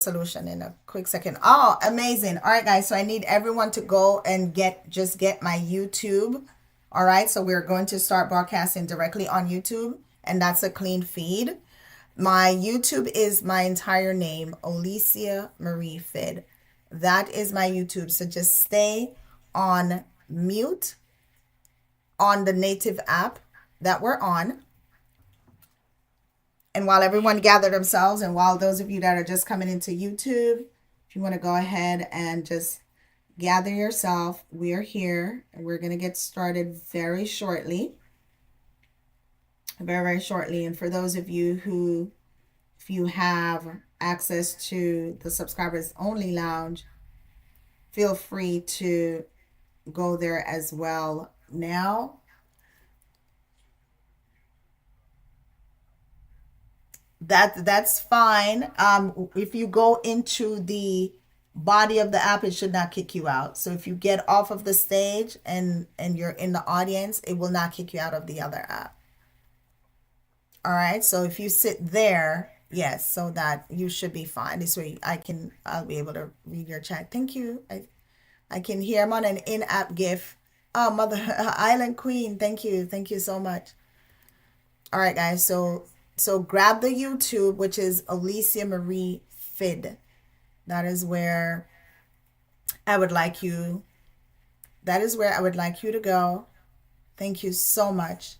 solution in a quick second. Oh, amazing. All right, guys. So I need everyone to go and get my YouTube. All right. So we're going to start broadcasting directly on YouTube, and that's a clean feed. My YouTube is my entire name, Alicia Marie Fid. That is my YouTube. So just stay on mute on the native app that we're on. And while everyone gather themselves, and while those of you that are just coming into YouTube, if you want to go ahead and just gather yourself, we're here and we're going to get started very shortly. Very, very shortly. And for those of you who, if you have access to the subscribers only lounge, feel free to go there as well now. That's fine. If you go into the body of the app, it should not kick you out. So if you get off of the stage and you're in the audience, it will not kick you out of the other app. All right. So if you sit there, yes, so that you should be fine. This way I'll be able to read your chat. Thank you. I can hear I'm on an in-app GIF. Oh, Mother Island Queen. Thank you. Thank you so much. All right, guys. So grab the YouTube, which is Alicia Marie Fid. That is where I would like you. That is where I would like you to go. Thank you so much.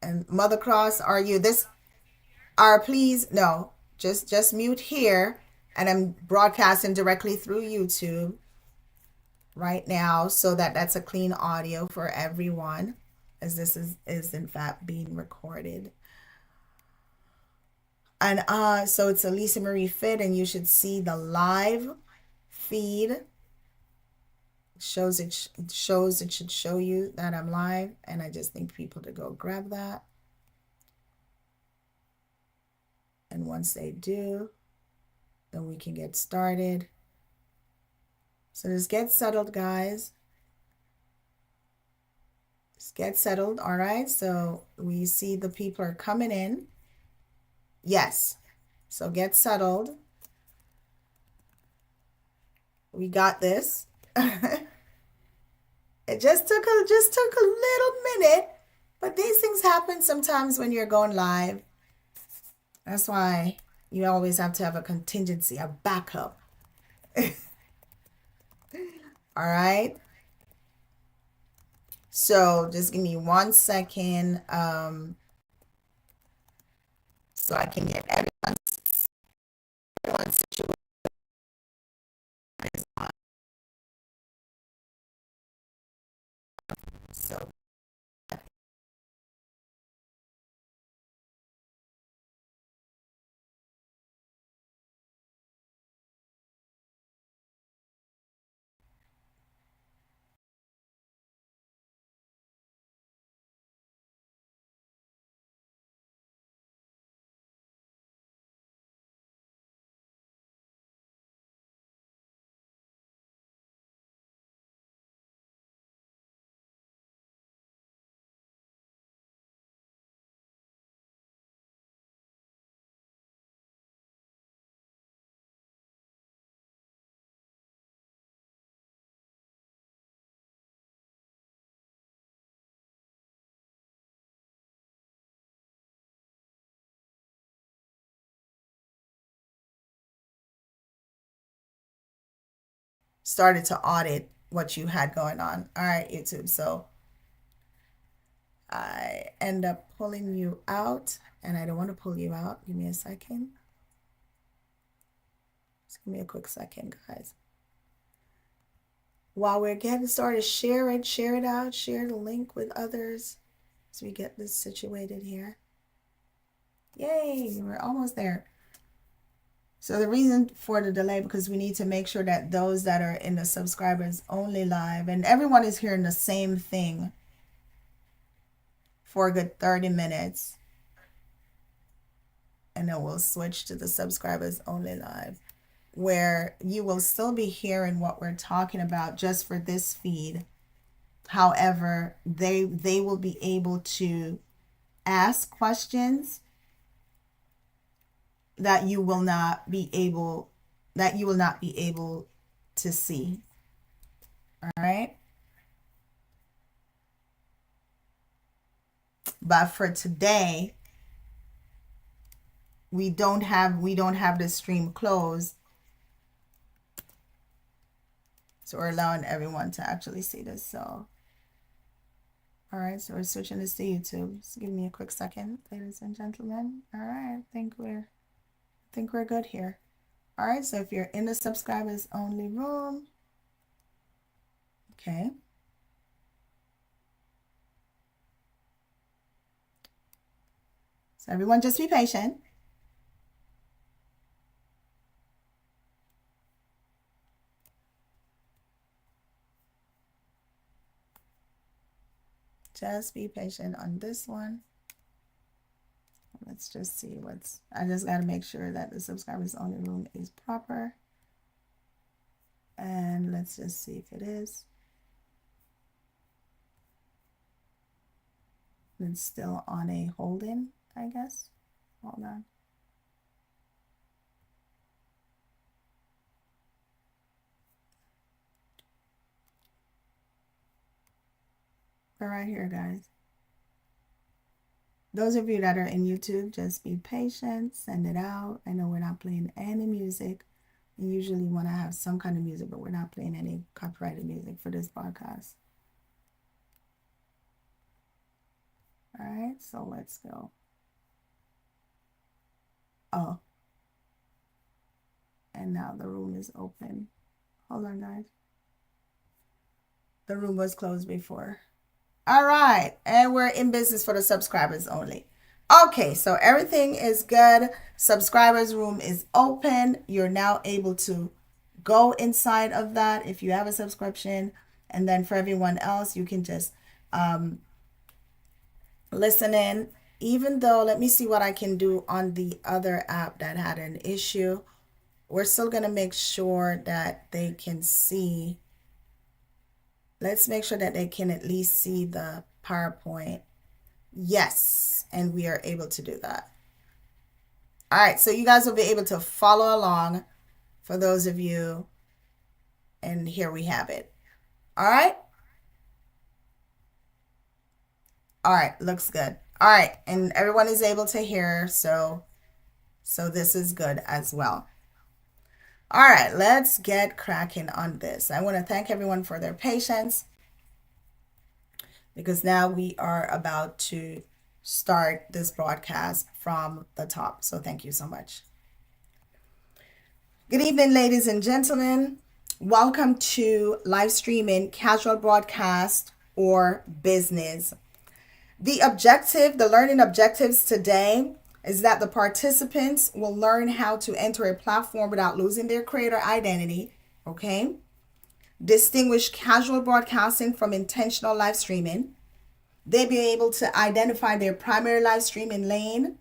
And Mother Cross, are you this? Are please no. Just mute here, and I'm broadcasting directly through YouTube right now, so that's a clean audio for everyone, as this is in fact being recorded. And so it's Alicia Marie Fit, and you should see the live feed. It should show you that I'm live, and I just need people to go grab that. And once they do, then we can get started. So just get settled, guys. Just get settled. All right. So we see the people are coming in. Yes. So get settled. We got this. It just took a little minute, but these things happen sometimes when you're going live. That's why you always have to have a contingency, a backup. All right. So just give me 1 second, so I can get everyone's situation on. So started to audit what you had going on. All right, YouTube. So I end up pulling you out, and I don't want to pull you out. Give me a second. Just give me a quick second, guys. While we're getting started, share it out, share the link with others as we get this situated here. Yay, we're almost there. So the reason for the delay, because we need to make sure that those that are in the subscribers only live, and everyone is hearing the same thing for a good 30 minutes. And then we'll switch to the subscribers only live, where you will still be hearing what we're talking about just for this feed. However, they will be able to ask questions that you will not be able to see. All right. But for today, we don't have the stream closed. So we're allowing everyone to actually see this. So all right, so we're switching this to YouTube. Just give me a quick second, ladies and gentlemen. All right, I think we're good here. All right, so if you're in the subscribers only room, okay. So everyone just be patient. Just be patient on this one. Let's just see I just got to make sure that the subscribers only room is proper. And let's just see if it is. It's still on a holding, I guess. Hold on. But right here, guys. Those of you that are in YouTube, just be patient, send it out. I know we're not playing any music. We usually want to have some kind of music, but we're not playing any copyrighted music for this podcast. All right, so let's go. Oh. And now the room is open. Hold on, guys. The room was closed before. All right, and we're in business for the subscribers only. Okay, so everything is good. Subscribers room is open. You're now able to go inside of that if you have a subscription. And then for everyone else, you can just listen in. Even though, let me see what I can do on the other app that had an issue. We're still going to make sure that they can see. Let's make sure that they can at least see the PowerPoint. Yes, and we are able to do that. All right, so you guys will be able to follow along for those of you. And here we have it. All right. All right, looks good. All right, and everyone is able to hear, so this is good as well. All right, let's get cracking on this. I want to thank everyone for their patience because now we are about to start this broadcast from the top. So thank you so much. Good evening, ladies and gentlemen. Welcome to live streaming, casual broadcast, or business. The learning objectives today is that the participants will learn how to enter a platform without losing their creator identity, okay? Distinguish casual broadcasting from intentional live streaming. They'll be able to identify their primary live streaming lane.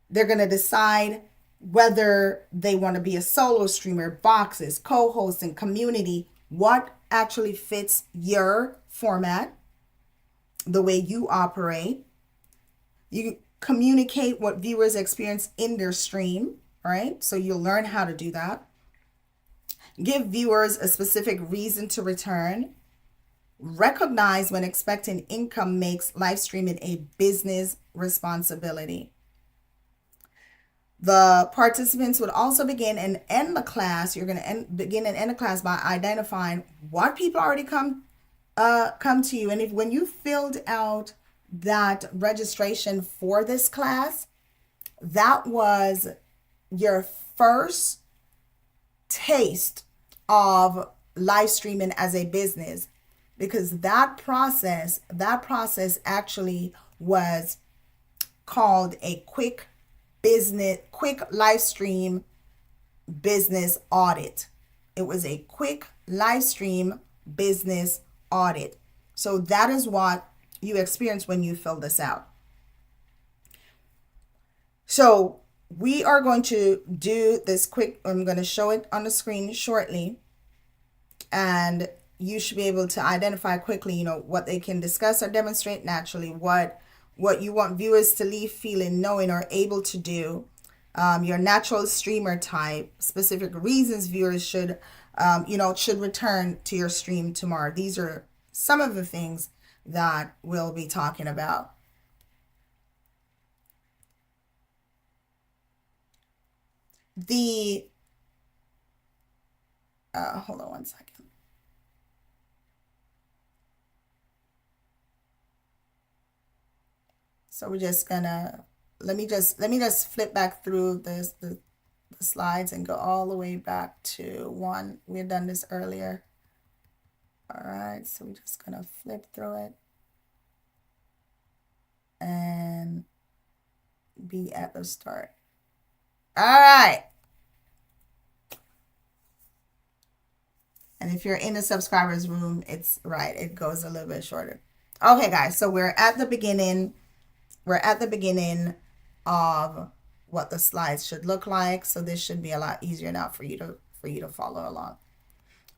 They're going to decide whether they want to be a solo streamer, boxes, co-hosting, community, what actually fits your format, the way you operate. You communicate what viewers experience in their stream, right? So you'll learn how to do that. Give viewers a specific reason to return. Recognize when expecting income makes live streaming a business responsibility. The participants would also begin and end the class. You're going to begin and end the class by identifying what people already come to you. And when you filled out that registration for this class, that was your first taste of live streaming as a business, because that process actually was called a quick live stream business audit. It was a quick live stream business audit. So that is what you experience when you fill this out. So we are going to do this quick. I'm going to show it on the screen shortly, and you should be able to identify quickly, what they can discuss or demonstrate naturally, what what you want viewers to leave feeling, knowing, or able to do, your natural streamer type, specific reasons viewers should, should return to your stream tomorrow. These are some of the things that we'll be talking about. The, hold on one second. So we're just gonna, let me just flip back through the slides and go all the way back to one. We had done this earlier. All right, so we're just gonna flip through it and be at the start. All right. And if you're in the subscribers room, it's right, it goes a little bit shorter. Okay, guys, so we're at the beginning. We're at the beginning of what the slides should look like. So this should be a lot easier now for you to follow along.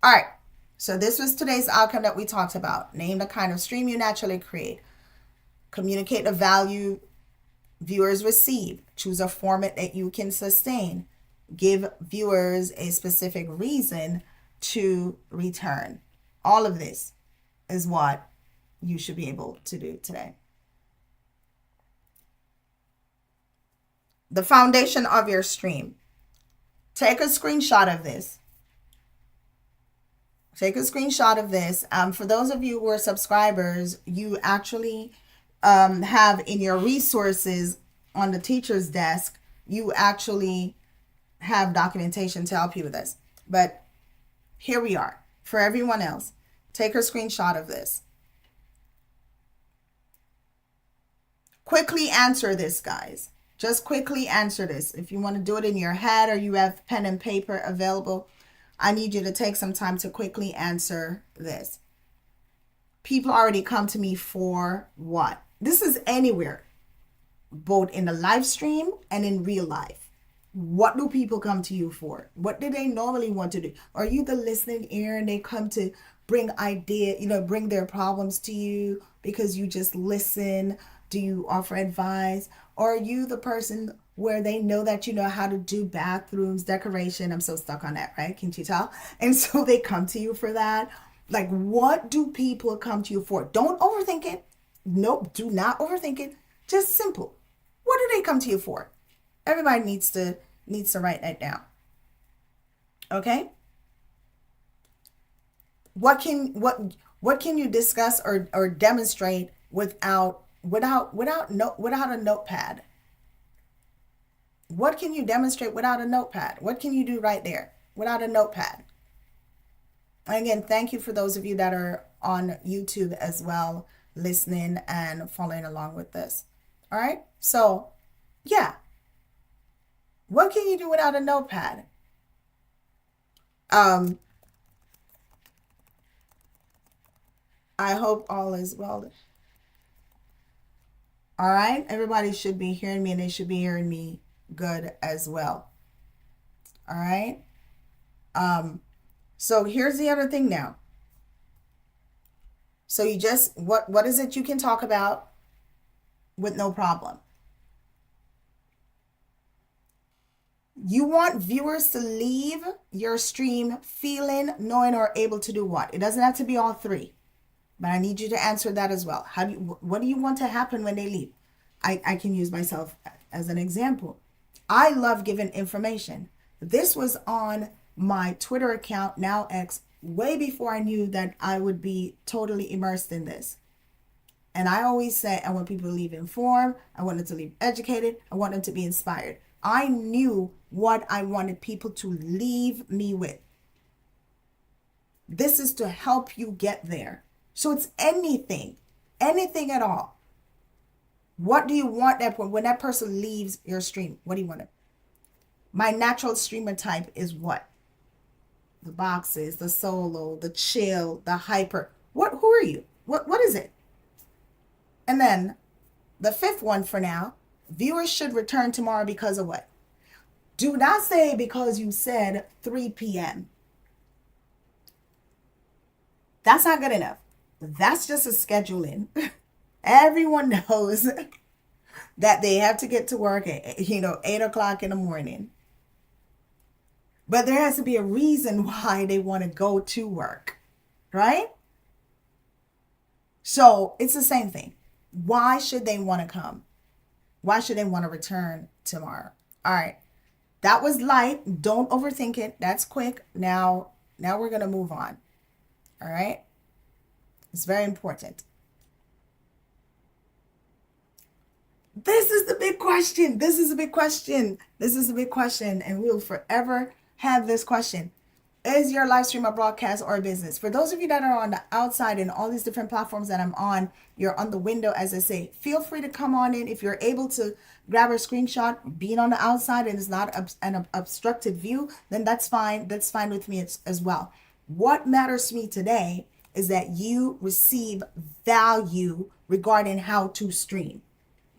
All right. So this was today's outcome that we talked about. Name the kind of stream you naturally create. Communicate the value viewers receive. Choose a format that you can sustain. Give viewers a specific reason to return. All of this is what you should be able to do today. The foundation of your stream. Take a screenshot of this. Take a screenshot of this. For those of you who are subscribers, you actually have in your resources on the teacher's desk, you actually have documentation to help you with this. But here we are. For everyone else, take a screenshot of this. Quickly answer this, guys. Just quickly answer this. If you want to do it in your head or you have pen and paper available, I need you to take some time to quickly answer this. People already come to me for what? This is anywhere, both in the live stream and in real life. What do people come to you for? What do they normally want to do? Are you the listening ear and they come to bring bring their problems to you because you just listen? Do you offer advice? Or are you the person where they know that you know how to do bathrooms, decoration? I'm so stuck on that, right? Can't you tell? And so they come to you for that. Like, what do people come to you for? Don't overthink it. Nope, do not overthink it. Just simple. What do they come to you for? Everybody needs to write that down. Okay? What can you discuss or demonstrate without a notepad? What can you demonstrate without a notepad? What can you do right there without a notepad? And again, thank you for those of you that are on YouTube as well, listening and following along with this. All right. So yeah. What can you do without a notepad? I hope all is well. All right. Everybody should be hearing me and they should be hearing me good as well. All right. So here's the other thing now. So you just, what is it you can talk about with no problem? You want viewers to leave your stream feeling, knowing, or able to do what? It doesn't have to be all three, but I need you to answer that as well. What do you want to happen when they leave? I can use myself as an example. I love giving information. This was on my Twitter account, now X, way before I knew that I would be totally immersed in this. And I always say, I want people to leave informed. I want them to leave educated. I want them to be inspired. I knew what I wanted people to leave me with. This is to help you get there. So it's anything at all. What do you want when that person leaves your stream? What do you want? My natural streamer type is what? The boxes, the solo, the chill, the hyper. Who are you? What is it? And then the fifth one for now, viewers should return tomorrow because of what? Do not say because you said 3 p.m. That's not good enough. That's just a scheduling. Everyone knows that they have to get to work at 8 o'clock in the morning. But there has to be a reason why they want to go to work, right? So it's the same thing. Why should they want to come? Why should they want to return tomorrow? All right. That was light. Don't overthink it. That's quick. Now we're going to move on. All right? It's very important. This is the big question. This is a big question. This is a big question. And we'll forever have this question. Is your live stream a broadcast or a business? For those of you that are on the outside in all these different platforms that I'm on, you're on the window, as I say, feel free to come on in. If you're able to grab a screenshot, being on the outside and it's not an obstructed view, then that's fine. That's fine with me as well. What matters to me today is that you receive value regarding how to stream.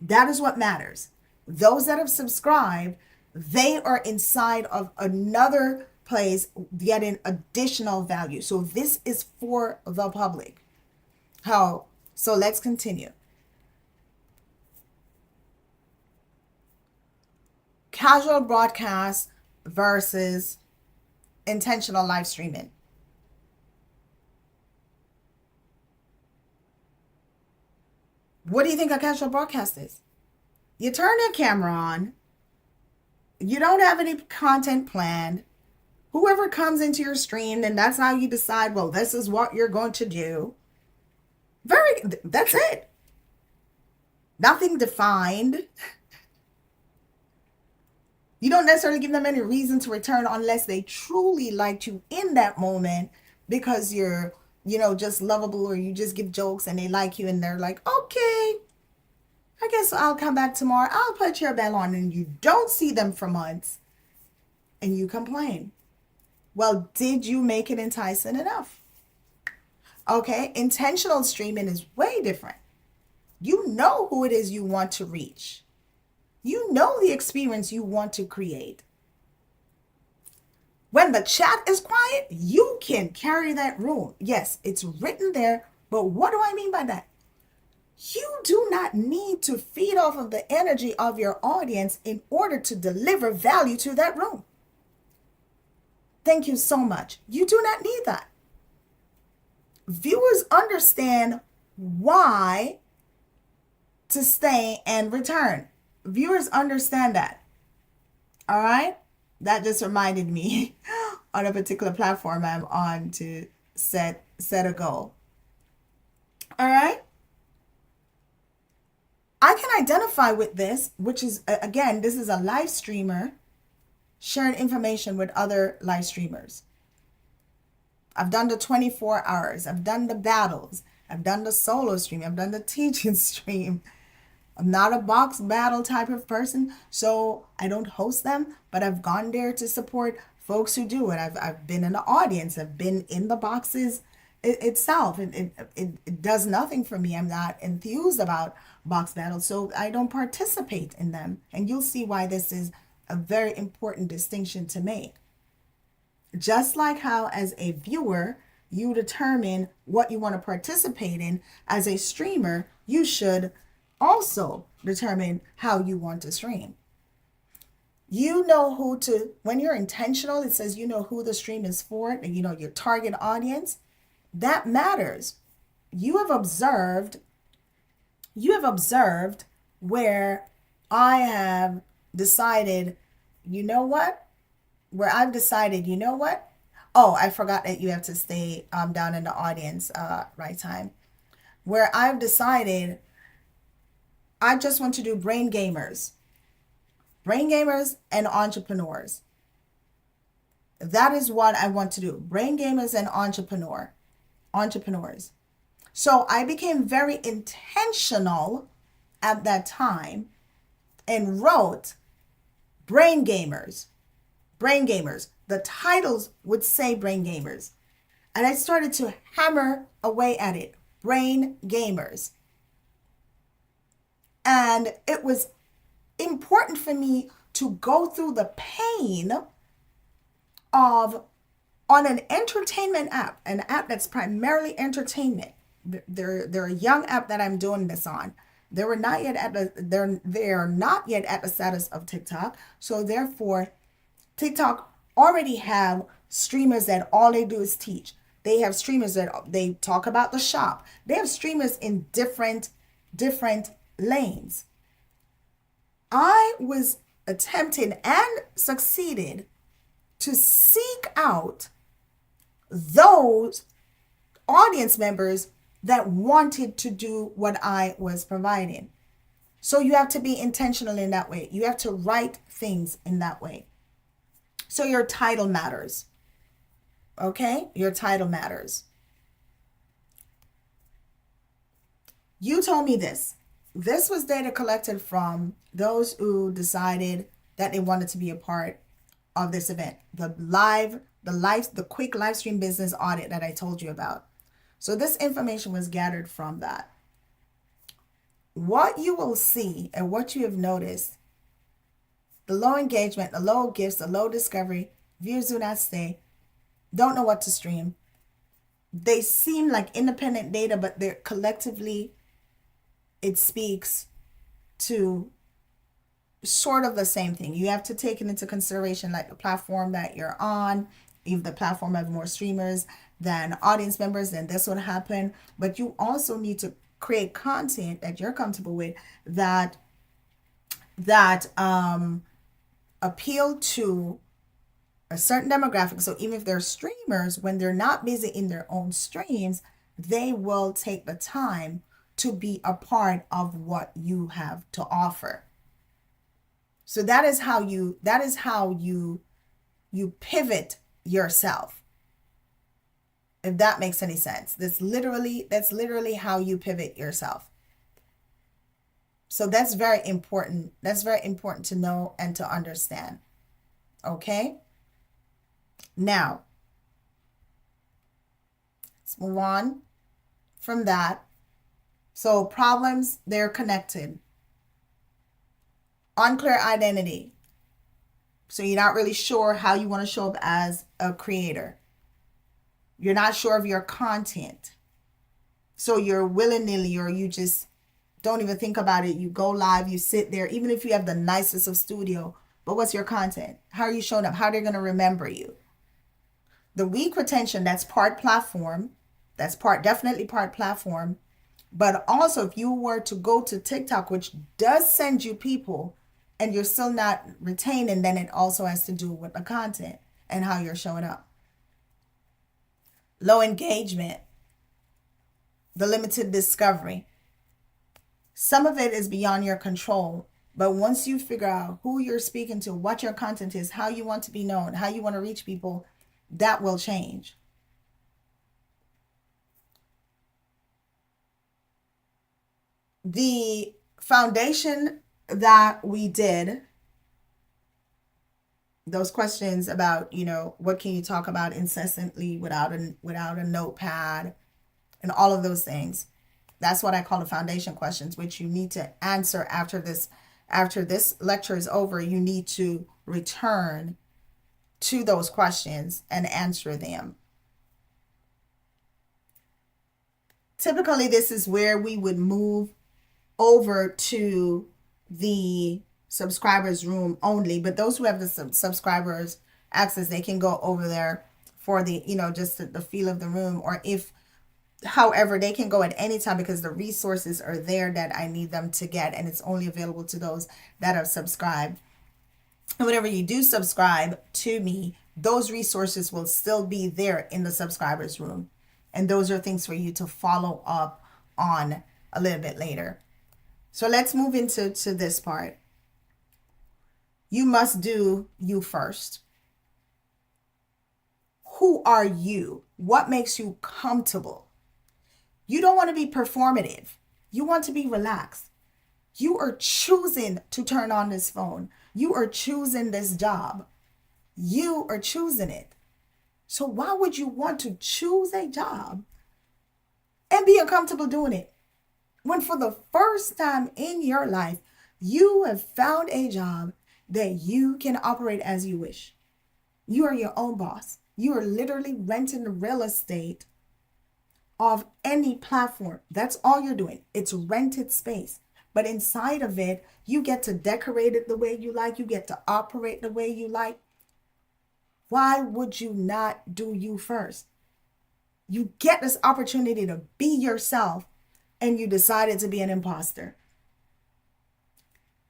That is what matters. Those that have subscribed, they are inside of another place getting additional value. So this is for the public. How? So let's continue. Casual broadcast versus intentional live streaming. What do you think a casual broadcast is? You turn your camera on. You don't have any content planned. Whoever comes into your stream, then that's how you decide, well, this is what you're going to do. That's it. Nothing defined. You don't necessarily give them any reason to return unless they truly liked you in that moment because you're, just lovable, or you just give jokes and they like you and they're like, okay, I guess I'll come back tomorrow. I'll put your bell on, and you don't see them for months and you complain. Well, did you make it enticing enough? Okay, intentional streaming is way different. You know who it is you want to reach. You know the experience you want to create. When the chat is quiet, you can carry that room. Yes, it's written there, but what do I mean by that? You do not need to feed off of the energy of your audience in order to deliver value to that room. Thank you so much. You do not need that. Viewers understand why to stay and return. Viewers understand that. All right? That just reminded me on a particular platform I'm on to set a goal. All right? I can identify with this, which is, again, this is a live streamer sharing information with other live streamers. I've done the 24 hours. I've done the battles. I've done the solo stream. I've done the teaching stream. I'm not a box battle type of person, so I don't host them, but I've gone there to support folks who do it. I've been in the audience. I've been in the boxes itself. It does nothing for me. I'm not enthused about box battles, so I don't participate in them. And you'll see why this is a very important distinction to make. Just like how as a viewer, you determine what you want to participate in, as a streamer, you should also determine how you want to stream. You know when you're intentional, it says you know who the stream is for, and you know your target audience. That matters. You have observed where I have decided, oh, I forgot that you have to stay down in the audience right time. Where I've decided I just want to do brain gamers and entrepreneurs. That is what I want to do. Brain gamers and entrepreneurs. So I became very intentional at that time and wrote brain gamers. The titles would say brain gamers. And I started to hammer away at it. Brain gamers. And it was important for me to go through the pain of, on an entertainment app, an app that's primarily entertainment, they're a young app that I'm doing this on. They're not yet at the status of TikTok. So therefore, TikTok already have streamers that all they do is teach. They have streamers that they talk about the shop. They have streamers in different lanes. I was attempting and succeeded to seek out those audience members that wanted to do what I was providing. So you have to be intentional in that way. You have to write things in that way. So your title matters. Okay? Your title matters. You told me this. This was data collected from those who decided that they wanted to be a part of this event. The quick live stream business audit that I told you about. So this information was gathered from that. What you will see and what you have noticed, the low engagement, the low gifts, the low discovery, viewers do not stay, don't know what to stream. They seem like independent data, but they're collectively, it speaks to sort of the same thing. You have to take it into consideration, like the platform that you're on. If the platform has more streamers than audience members, then this would happen. But you also need to create content that you're comfortable with that appeal to a certain demographic. So even if they're streamers, when they're not busy in their own streams, they will take the time to be a part of what you have to offer. So that is how you pivot yourself. If that makes any sense. That's literally how you pivot yourself. So that's very important. That's very important to know and to understand. Okay? Now, let's move on from that. So problems, they're connected. Unclear identity. So you're not really sure how you want to show up as a creator. You're not sure of your content. So you're willy-nilly, or you just don't even think about it. You go live, you sit there, even if you have the nicest of studio, but what's your content? How are you showing up? How are they going to remember you? The weak retention, that's part platform. That's definitely part platform. But also, if you were to go to TikTok, which does send you people, and you're still not retaining, then it also has to do with the content and how you're showing up. Low engagement, the limited discovery. Some of it is beyond your control, but once you figure out who you're speaking to, what your content is, how you want to be known, how you want to reach people, that will change. The foundation that we did, those questions about, what can you talk about incessantly without a notepad and all of those things. That's what I call the foundation questions, which you need to answer after this lecture is over. You need to return to those questions and answer them. Typically, this is where we would move over to the subscribers room only, but those who have the subscribers access, they can go over there for the, just the feel of the room, or however, they can go at any time because the resources are there that I need them to get, and it's only available to those that have subscribed. And whenever you do subscribe to me, those resources will still be there in the subscribers room. And those are things for you to follow up on a little bit later. So let's move into this part. You must do you first. Who are you? What makes you comfortable? You don't want to be performative. You want to be relaxed. You are choosing to turn on this phone. You are choosing this job. You are choosing it. So why would you want to choose a job and be uncomfortable doing it, when for the first time in your life, you have found a job that you can operate as you wish? You are your own boss. You are literally renting the real estate of any platform. That's all you're doing. It's rented space. But inside of it, you get to decorate it the way you like. You get to operate the way you like. Why would you not do you first? You get this opportunity to be yourself and you decided to be an imposter.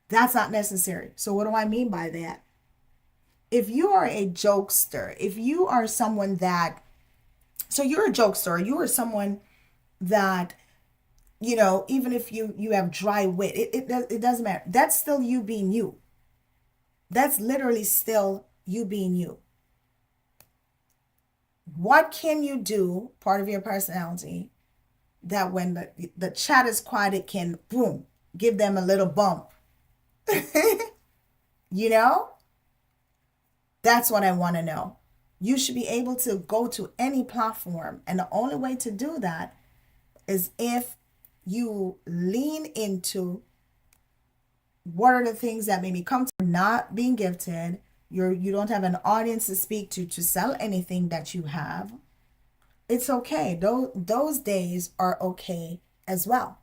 That's not necessary. So what do I mean by that? If you are a jokester, if you are someone that, so you're a jokester, you are someone that, even if you have dry wit, it doesn't matter. That's still you being you. That's literally still you being you. What can you do, part of your personality, that when the chat is quiet, it can, boom, give them a little bump? you know That's what I want to know. You should be able to go to any platform. And the only way to do that is if you lean into what are the things that made me come to not being gifted. You don't have an audience to speak to sell anything that you have. It's okay. Those days are okay as well.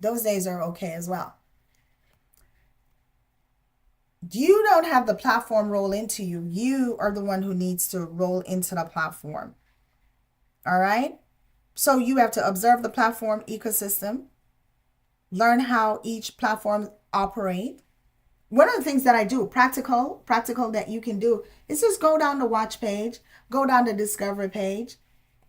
Those days are okay as well. You don't have the platform roll into you. You are the one who needs to roll into the platform. All right? So you have to observe the platform ecosystem, learn how each platform operate. One of the things that I do, practical that you can do, is just go down the watch page, go down the discover page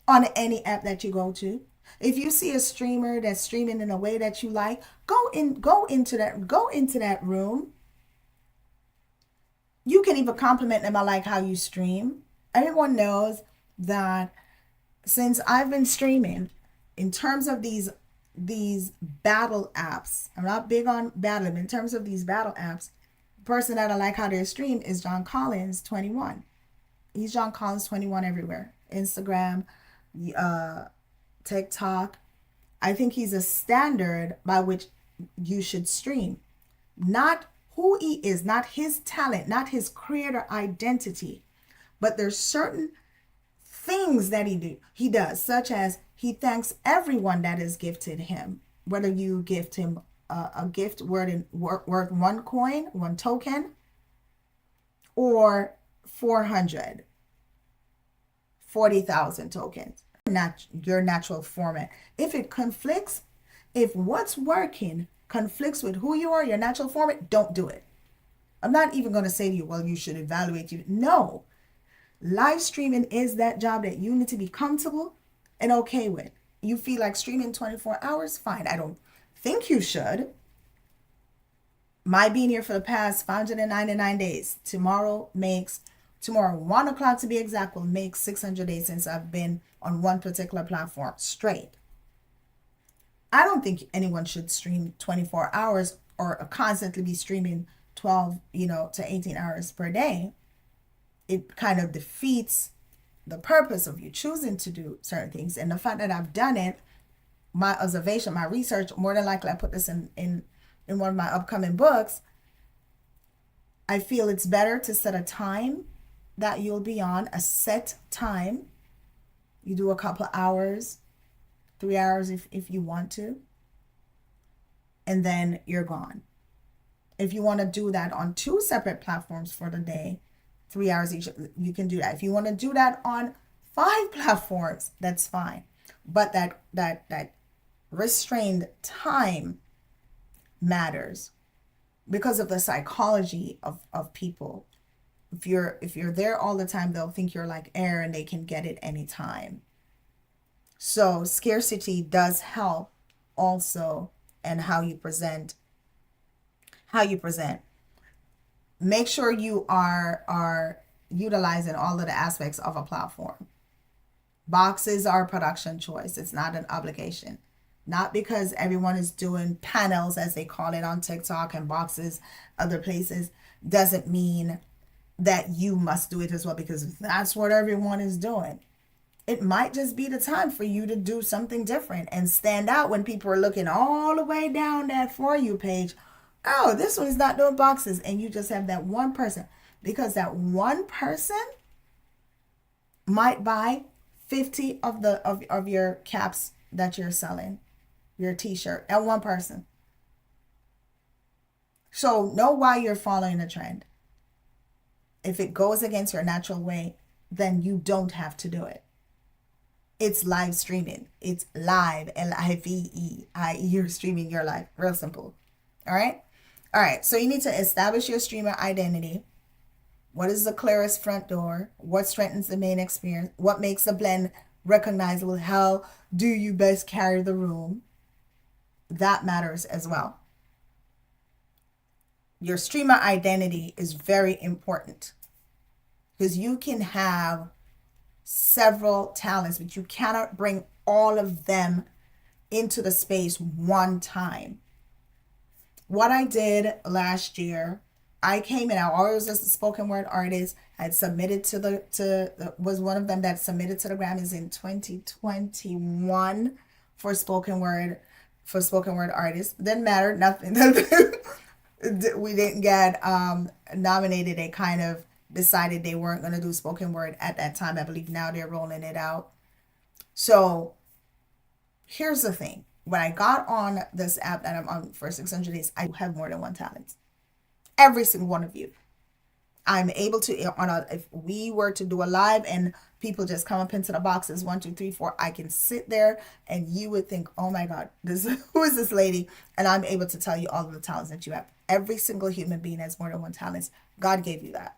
on any app that you go to. If you see a streamer that's streaming in a way that you like, go into that room. You can even compliment them. I like how you stream. Everyone knows that since I've been streaming, in terms of these battle apps, I'm not big on battle, but in terms of these battle apps, the person that I like how they stream is John Collins 21. He's John Collins 21 everywhere. Instagram, TikTok. I think he's a standard by which you should stream. Not who he is, not his talent, not his creator identity, but there's certain things that he does, such as he thanks everyone that has gifted him, whether you gift him a gift worth 1 coin, 1 token, or 440,000 tokens. Not your natural format. If it conflicts, if what's working conflicts with who you are, your natural format, don't do it. I'm not even going to say to you, well, you should evaluate you. No. Live streaming is that job that you need to be comfortable and okay with. You feel like streaming 24 hours? Fine. I don't think you should. My being here for the past 599 days. Tomorrow, 1 o'clock to be exact, will make 600 days since I've been on one particular platform straight. I don't think anyone should stream 24 hours or constantly be streaming 12, to 18 hours per day. It kind of defeats the purpose of you choosing to do certain things. And the fact that I've done it, my observation, my research, more than likely I put this in one of my upcoming books. I feel it's better to set a time that you'll be on, a set time. You do a couple hours, 3 hours if you want to, and then you're gone. If you want to do that on 2 separate platforms for the day, 3 hours each, you can do that. If you want to do that on 5 platforms, that's fine. But that restrained time matters because of the psychology of people. If you're there all the time, they'll think you're like air and they can get it anytime. So scarcity does help also, and how you present. Make sure you are utilizing all of the aspects of a platform. Boxes are a production choice. It's not an obligation. Not because everyone is doing panels, as they call it, on TikTok and boxes, other places, doesn't mean that you must do it as well, because that's what everyone is doing. It might just be the time for you to do something different and stand out when people are looking all the way down that For You page. Oh, this one is not doing boxes. And you just have that one person, because that one person might buy 50 of the of your caps that you're selling, your t-shirt, and one person. So know why you're following a trend. If it goes against your natural way, then you don't have to do it. It's live streaming. It's live, Livei. You're streaming your life. Real simple. All right. All right. So you need to establish your streamer identity. What is the clearest front door? What strengthens the main experience? What makes the blend recognizable? How do you best carry the room? That matters as well. Your streamer identity is very important because you can have several talents, but you cannot bring all of them into the space one time. What I did last year, I came in, I always was a spoken word artist. I had submitted was one of them that submitted to the Grammys in 2021 for spoken word artists. Didn't matter, nothing. We didn't get nominated. They kind of decided they weren't going to do spoken word at that time. I believe now they're rolling it out. So here's the thing. When I got on this app that I'm on for 600 days, I have more than one talent. Every single one of you. I'm able to, if we were to do a live and people just come up into the boxes, 1, 2, 3, 4, I can sit there and you would think, oh my God, who is this lady? And I'm able to tell you all of the talents that you have. Every single human being has more than one talent. God gave you that.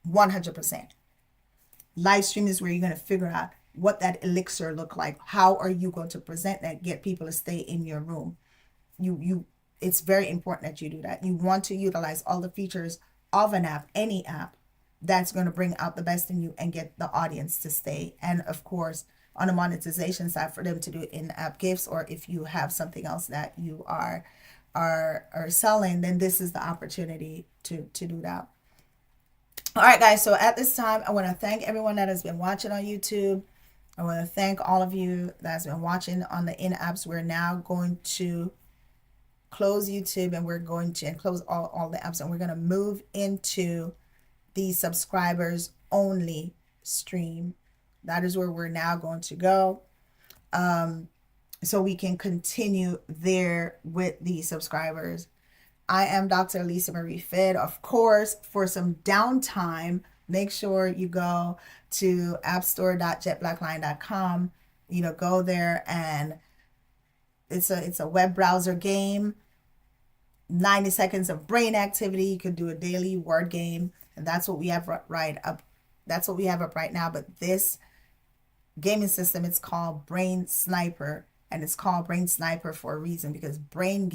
100%. Live stream is where you're going to figure out what that elixir look like. How are you going to present that, get people to stay in your room? It's very important that you do that. You want to utilize all the features of an app, any app, that's going to bring out the best in you and get the audience to stay. And of course, on the monetization side, for them to do in-app gifts, or if you have something else that you are selling, then this is the opportunity to do that. All right, guys. So at this time, I want to thank everyone that has been watching on YouTube. I want to thank all of you that's been watching on the in-apps. We're now going to close YouTube and we're going to close all the apps, and we're going to move into the subscribers only stream. That is where we're now going to go. So we can continue there with the subscribers. I am Dr. Lisa Marie Fid. Of course, for some downtime, make sure you go to appstore.jetblackline.com. Go there, and it's a web browser game. 90 seconds of brain activity. You could do a daily word game, and that's what we have right up. That's what we have up right now. But this gaming system, it's called Brain Sniper, and it's called Brain Sniper for a reason, because brain